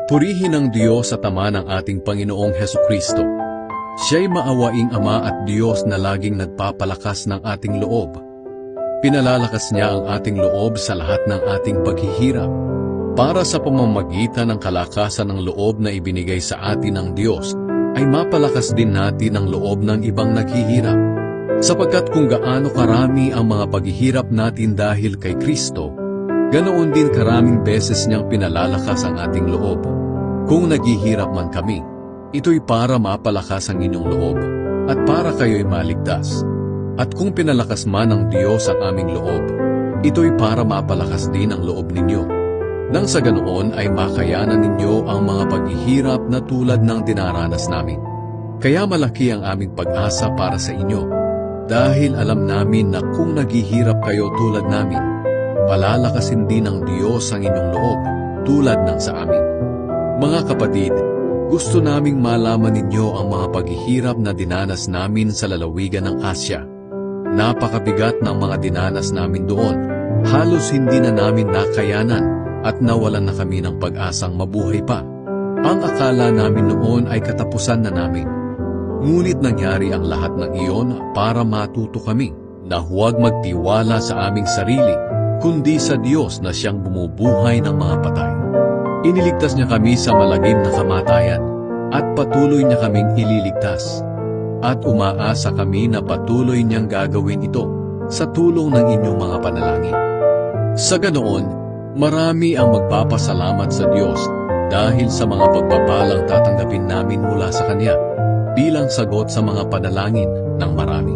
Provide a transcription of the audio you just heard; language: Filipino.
Purihin ang Diyos at Ama ng ating Panginoong Hesukristo. Siya'y maawaing Ama at Diyos na laging nagpapalakas ng ating loob. Pinalalakas niya ang ating loob sa lahat ng ating paghihirap, para sa pamamagitan ng kalakasan ng loob na ibinigay sa atin ng Diyos, ay mapalakas din natin ang loob ng ibang naghihirap. Sapagkat kung gaano karami ang mga paghihirap natin dahil kay Kristo, ganoon din karaming beses niyang pinalalakas ang ating loob. Kung naghihirap man kami, ito'y para mapalakas ang inyong loob, at para kayo'y maligtas. At kung pinalakas man ng Diyos ang aming loob, ito'y para mapalakas din ang loob ninyo. Nang sa ganoon ay makayanan ninyo ang mga paghihirap na tulad ng dinaranas namin. Kaya malaki ang aming pag-asa para sa inyo, dahil alam namin na kung naghihirap kayo tulad namin, palalakasin din ng Diyos ang inyong loob tulad ng sa amin. Mga kapatid, gusto naming malaman ninyo ang mga paghihirap na dinanas namin sa lalawigan ng Asya. Napakabigat ng mga dinanas namin doon. Halos hindi na namin nakayanan at nawalan na kami ng pag-asang mabuhay pa. Ang akala namin noon ay katapusan na namin. Ngunit nangyari ang lahat ng iyon para matuto kami na huwag magtiwala sa aming sarili, kundi sa Diyos na siyang bumubuhay ng mga patay. Iniligtas niya kami sa malagim na kamatayan at patuloy niya kaming ililigtas. At umaasa kami na patuloy niyang gagawin ito sa tulong ng inyong mga panalangin. Sa ganoon, marami ang magpapasalamat sa Diyos dahil sa mga pagpapalang tatanggapin namin mula sa Kanya bilang sagot sa mga panalangin ng marami.